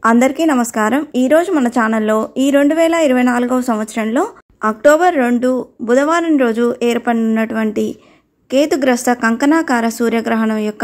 అందరికీ నమస్కారం। ఈ రోజు మన ఛానల్లో ఈ 2024వ సంవత్సరంలో అక్టోబర్ 2 బుధవారం రోజు ఏర్పడినటువంటి కేతుగ్రస్త కంకణాకార సూర్యగ్రహణం యొక్క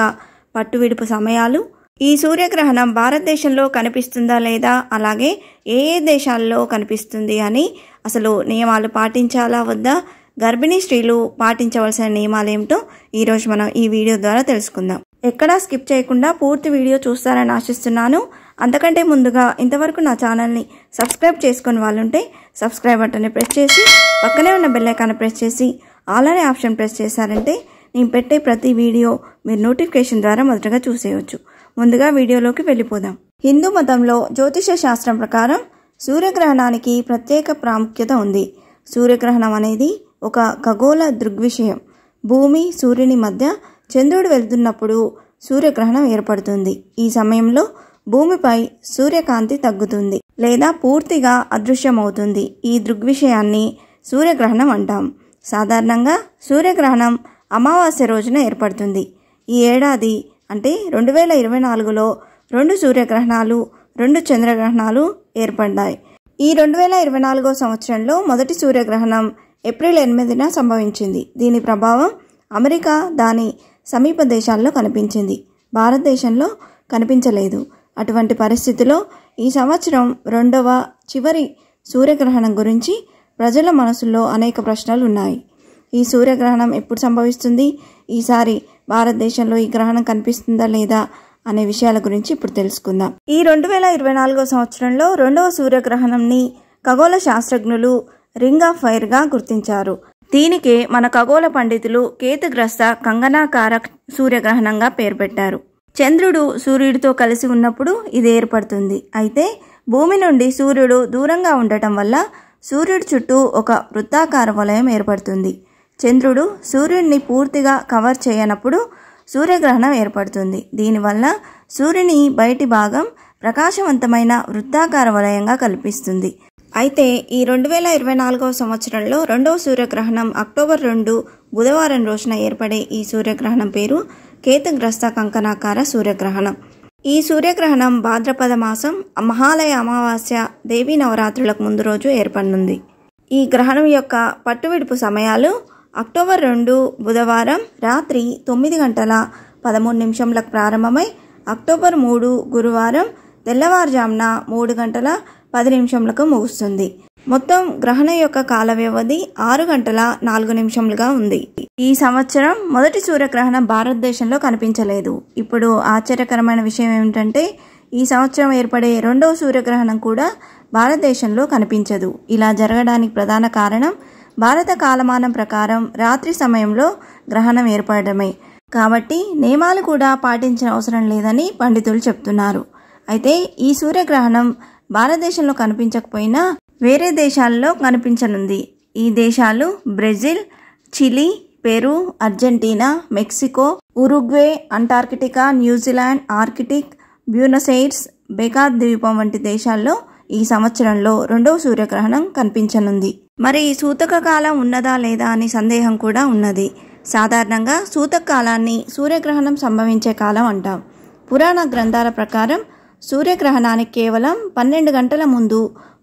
పట్టువిడుపు సమయాలు, ఈ సూర్యగ్రహణం భారతదేశంలో కనిపిస్తుందా లేదా, అలాగే ఏ దేశాల్లో కనిపిస్తుంది అని, అసలు నియమాలు పాటించాలా వద్దా, గర్భిణీ స్త్రీలు పాటించవలసిన నియమాలు ఏమిటో ఈ రోజు మనం ఈ వీడియో ద్వారా తెలుసుకుందాం। ఎక్కడా స్కిప్ చేయకుండా పూర్తి వీడియో చూస్తారని ఆశిస్తున్నాను। అంతకంటే ముందుగా ఇంతవరకు నా ఛానల్ని సబ్స్క్రైబ్ చేసుకుని వాళ్ళుంటే సబ్స్క్రైబ్ బటన్ని ప్రెస్ చేసి పక్కనే ఉన్న బెల్ ఐకాన్ ప్రెస్ చేసి ఆల్ అనే ఆప్షన్ ప్రెస్ చేశారంటే నేను పెట్టే ప్రతి వీడియో మీరు నోటిఫికేషన్ ద్వారా మొదటగా చూసేయవచ్చు। ముందుగా వీడియోలోకి వెళ్ళిపోదాం। హిందూ మతంలో జ్యోతిష శాస్త్రం ప్రకారం సూర్యగ్రహణానికి ప్రత్యేక ప్రాముఖ్యత ఉంది। సూర్యగ్రహణం అనేది ఒక ఖగోళ దృగ్విషయం। భూమి సూర్యుని మధ్య చంద్రుడు వెళ్తున్నప్పుడు సూర్యగ్రహణం ఏర్పడుతుంది। ఈ సమయంలో భూమిపై సూర్యకాంతి తగ్గుతుంది లేదా పూర్తిగా అదృశ్యమవుతుంది। ఈ దృగ్విషయాన్ని సూర్యగ్రహణం అంటాం। సాధారణంగా సూర్యగ్రహణం అమావాస్య రోజున ఏర్పడుతుంది। ఈ ఏడాది అంటే 2024లో 2 సూర్యగ్రహణాలు 2 చంద్రగ్రహణాలు ఏర్పడ్డాయి। ఈ 2024వ సంవత్సరంలో మొదటి సూర్యగ్రహణం ఏప్రిల్ 8న సంభవించింది। దీని ప్రభావం అమెరికా దాని సమీప దేశాల్లో కనిపించింది, భారతదేశంలో కనిపించలేదు। అటువంటి పరిస్థితిలో ఈ సంవత్సరం రెండవ చివరి సూర్యగ్రహణం గురించి ప్రజల మనసుల్లో అనేక ప్రశ్నలు ఉన్నాయి। ఈ సూర్యగ్రహణం ఎప్పుడు సంభవిస్తుంది, ఈసారి భారతదేశంలో ఈ గ్రహణం కనిపిస్తుందా లేదా అనే విషయాల గురించి ఇప్పుడు తెలుసుకుందాం। ఈ 2024వ సంవత్సరంలో రెండవ సూర్యగ్రహణంని ఖగోళ శాస్త్రజ్ఞులు రింగ్ ఆఫ్ ఫైర్గా గుర్తించారు। దీనికి మన ఖగోళ పండితులు కేతుగ్రస్త కంకణాకార సూర్యగ్రహణంగా పేరు పెట్టారు। చంద్రుడు సూర్యుడితో కలిసి ఉన్నప్పుడు ఇది ఏర్పడుతుంది। అయితే భూమి నుండి సూర్యుడు దూరంగా ఉండటం వల్ల సూర్యుడి చుట్టూ ఒక వృత్తాకార వలయం ఏర్పడుతుంది। చంద్రుడు సూర్యుడిని పూర్తిగా కవర్ చేయనప్పుడు సూర్యగ్రహణం ఏర్పడుతుంది। దీనివల్ల సూర్యుని బయటి భాగం ప్రకాశవంతమైన వృత్తాకార వలయంగా కల్పిస్తుంది। అయితే ఈ 2024వ సంవత్సరంలో రెండవ సూర్యగ్రహణం అక్టోబర్ 2 బుధవారం రోజున ఏర్పడే ఈ సూర్యగ్రహణం పేరు కేతుగ్రస్త కంకణాకార సూర్యగ్రహణం। ఈ సూర్యగ్రహణం భాద్రపద మాసం మహాలయ అమావాస్య దేవీ నవరాత్రులకు ముందు రోజు ఏర్పడనుంది। ఈ గ్రహణం యొక్క పట్టువిడుపు సమయాలు అక్టోబర్ 2 బుధవారం రాత్రి 9:13 ప్రారంభమై అక్టోబర్ 3 గురువారం తెల్లవారుజామున 3:10 ముగుస్తుంది। మొత్తం గ్రహణం యొక్క కాల వ్యవధి 6:04 ఉంది। ఈ సంవత్సరం మొదటి సూర్యగ్రహణం భారతదేశంలో కనిపించలేదు। ఇప్పుడు ఆశ్చర్యకరమైన విషయం ఏమిటంటే ఈ సంవత్సరం ఏర్పడే రెండవ సూర్యగ్రహణం కూడా భారతదేశంలో కనిపించదు। ఇలా జరగడానికి ప్రధాన కారణం భారత కాలమానం ప్రకారం రాత్రి సమయంలో గ్రహణం ఏర్పడమే। కాబట్టి నియమాలు కూడా పాటించిన అవసరం లేదని పండితులు చెప్తున్నారు। అయితే ఈ సూర్యగ్రహణం భారతదేశంలో కనిపించకపోయినా వేరే దేశాల్లో కనిపించనుంది। ఈ దేశాలు Brazil, Chile, Peru, Argentina, Mexico, Uruguay, Antarctica, New Zealand, Arctic, Buenos Aires, బెకార్ ద్వీపం వంటి దేశాల్లో ఈ సంవత్సరంలో రెండవ సూర్యగ్రహణం కనిపించనుంది। మరి సూతక కాలం ఉన్నదా లేదా అని సందేహం కూడా ఉన్నది। సాధారణంగా సూతక కాలాన్ని సూర్యగ్రహణం సంభవించే కాలం అంటాం। పురాణ గ్రంథాల ప్రకారం సూర్యగ్రహణానికి కేవలం 12 గంటల ముందు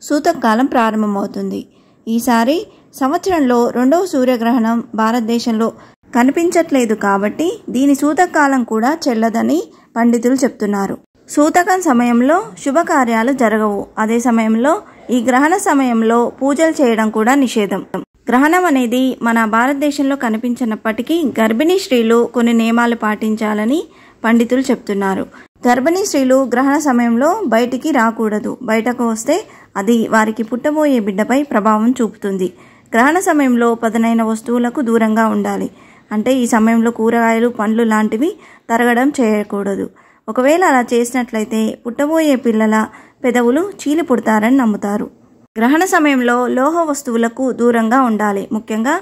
సూతక కాలం ప్రారంభమవుతుంది। ఈసారి సంవత్సరంలో రెండవ సూర్యగ్రహణం భారతదేశంలో కనిపించట్లేదు కాబట్టి దీని సూతక కాలం కూడా చెల్లదని పండితులు చెప్తున్నారు। సూతకం సమయంలో శుభకార్యాలు జరగవు। అదే సమయంలో ఈ గ్రహణ సమయంలో పూజలు చేయడం కూడా నిషేధం। గ్రహణం అనేది మన భారతదేశంలో కనిపించినప్పటికీ గర్భిణీ స్త్రీలు కొన్ని నియమాలు పాటించాలని పండితులు చెప్తున్నారు। గర్భిణీ స్త్రీలు గ్రహణ సమయంలో బయటికి రాకూడదు। బయటకు వస్తే అది వారికి పుట్టబోయే బిడ్డపై ప్రభావం చూపుతుంది। గ్రహణ సమయంలో పదునైన వస్తువులకు దూరంగా ఉండాలి। అంటే ఈ సమయంలో కూరగాయలు, పండ్లు లాంటివి తరగడం చేయకూడదు। ఒకవేళ అలా చేసినట్లయితే పుట్టబోయే పిల్లల పెదవులు చీలి పుడతారని నమ్ముతారు। గ్రహణ సమయంలో లోహ వస్తువులకు దూరంగా ఉండాలి। ముఖ్యంగా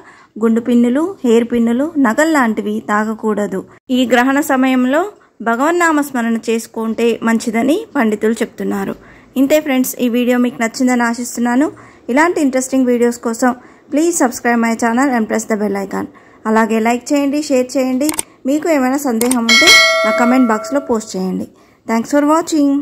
గుండు పిన్నులు, హెయిర్ పిన్నులు, నగలు లాంటివి తాగకూడదు। ఈ గ్రహణ సమయంలో భగవన్నామ స్మరణ చేసుకుంటే మంచిదని పండితులు చెప్తున్నారు। ఇంతే ఫ్రెండ్స్, ఈ వీడియో మీకు నచ్చిందని ఆశిస్తున్నాను। ఇలాంటి ఇంట్రెస్టింగ్ వీడియోస్ కోసం please subscribe my channel and press the bell icon. అలాగే లైక్ చేయండి, షేర్ చేయండి। మీకు ఏమైనా సందేహం ఉంటే నా కమెంట్ బాక్స్లో పోస్ట్ చేయండి। Thanks for watching.